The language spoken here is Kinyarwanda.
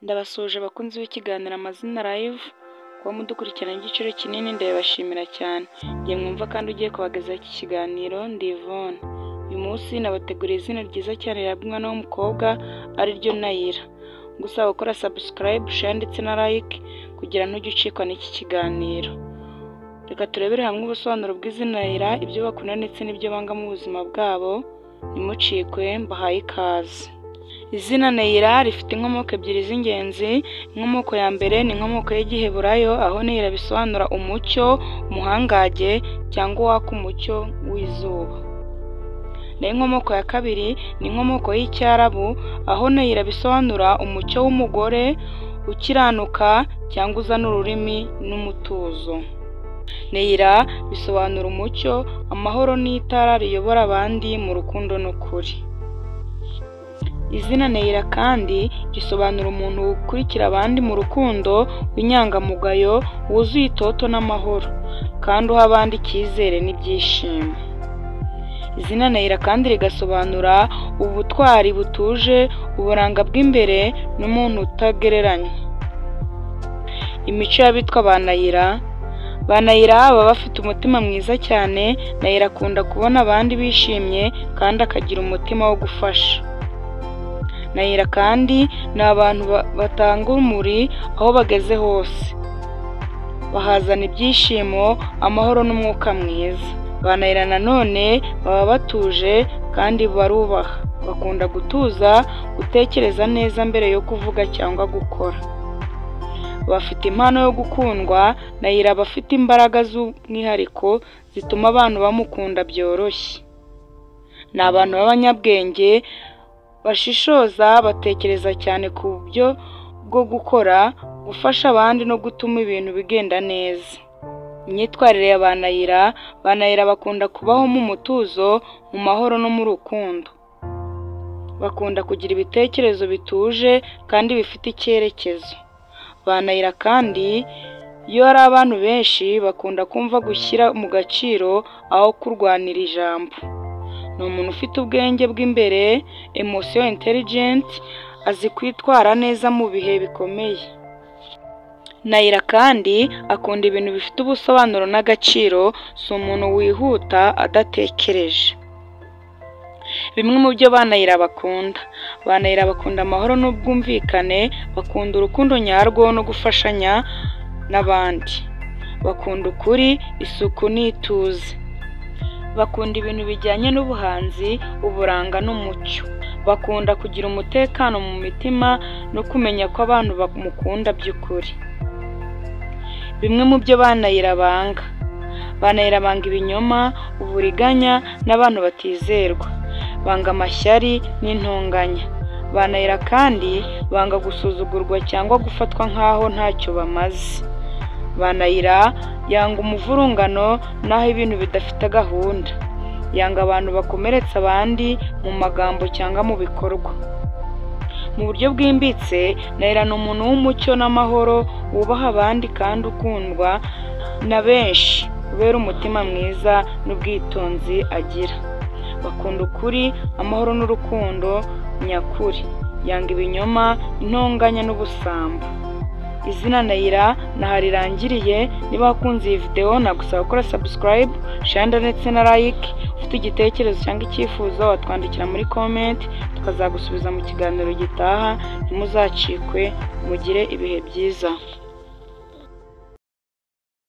Ndabasuje abakunzi b'ikiganiro Amazina Live, kuba mudukurikirana igiciro kinini ndabashimira cyane. Ngiye mwumva kandi ugiye kubagezaho iki kiganiro ndi Yvonne. Uyu munsi nabateguriye izina ryiza cyane rihabwa umwana w'umukobwa ari ryo Nayira. Ngusaba gukora subscribe, share ndetse na like kugira ntujye ucikwa n'iki kiganiro. Reka turebere hamwe ubusobanuro bw'izina Nayira, ibyo bakunda ndetse n'ibyo banga mu buzima bwabo. Nimucikwe, mbahaye ikaze. Izina Nayira rifite inkomoko ebyiri z'ingenzi. Inkomoko ya mbere ni inkomoko y'Igiheburayo, aho Nayira bisobanura umucyo, umuhangage cyangwa uwaka umucyo w'izuba. Naho inkomoko ya kabiri ni inkomoko y'Icyarabu, aho Nayira bisobanura umucyo w'umugore, ukiranuka cyangwa uzana ururimi n'umutuzo. Nayira bisobanura umucyo, amahoro n'itara riyobora abandi mu rukundo n'ukuri. Izina Nayira kandi risobanura umuntu ukurikira abandi mu rukundo, w'inyangamugayo, wuzuye itoto n'amahoro, kandi uha abandi icyizere n'ibyishimo. Izina Nayira kandi rigasobanura ubutwari butuje, uburanga bw'imbere n'umuntu utagereranywa. Imico y'abitwa ba Nayira. Ba Nayira baba bafite umutima mwiza cyane. Nayira akunda kubona abandi bishimye kandi akagira umutima wo gufasha. Nayira kandi ni abantu batanga urumuri aho bageze hose, bahazana ibyishimo, amahoro n'umwuka mwiza. Ba Nayira nanone baba batuje kandi barubaha, bakunda gutuza, gutekereza neza mbere yo kuvuga cyangwa gukora. Bafite impano yo gukundwa. Nayira aba afite imbaraga z'umwihariko zituma abantu bamukunda byoroshye. Ni abantu b'abanyabwenge, bashishoza, batekereza cyane ku buryo bwo gukora, gufasha abandi no gutuma ibintu bigenda neza. Imyitwarire ya ba Nayira. Ba Nayira bakunda kubaho mu mutuzo, mu mahoro no mu rukundo. Bakunda kugira ibitekerezo bituje kandi bifite icyerekezo. Ba Nayira kandi iyo ari abantu benshi bakunda kumva gushyira mu gaciro aho kurwanira ijambo. Ni umuntu ufite ubwenge bw'imbere, emotion intelligent, azi kwitwara neza mu bihe bikomeye. Nayira kandi akunda ibintu bifite ubusobanuro n'agaciro, si umuntu wihuta adatekereje. Bimwe mu byo ba Nayira bakunda. Ba Nayira bakunda amahoro n'ubwumvikane, bakunda urukundo nyarwo no gufashanya n'abandi. Bakunda ukuri, isuku n'ituze. Bakunda ibintu bijyanye n'ubuhanzi, uburanga n'umucyo. Bakunda kugira umutekano mu mitima no kumenya ko abantu bamukunda by'ukuri. Bimwe mu byo ba Nayira banga. Ba Nayira banga ibinyoma, uburiganya n'abantu batizerwa. Banga amashyari n'intonganya. Ba Nayira kandi banga gusuzugurwa cyangwa gufatwa nk'aho ntacyo bamaze. Ba Nayira yanga umuvurungano n'aho ibintu bidafite gahunda. Yanga abantu bakomeretsa abandi mu magambo cyangwa mu bikorwa. Mu buryo bwimbitse, Nayira ni umuntu w'umucyo n'amahoro, wubaha abandi kandi ukundwa na benshi kubera umutima mwiza n'ubwitonzi agira. Bakunda ukuri, amahoro n'urukundo nyakuri. Yanga ibinyoma, intonganya n'ubusambo. Izina Nayira naho rirangiriye. Niba wakunze iyi video, nagusaba gukora subscribe, share ndetse na like. Ufite igitekerezo cyangwa icyifuzo watwandikira muri comment, tukazagusubiza mu kiganiro gitaha. Ntimuzacikwe, mugire ibihe byiza.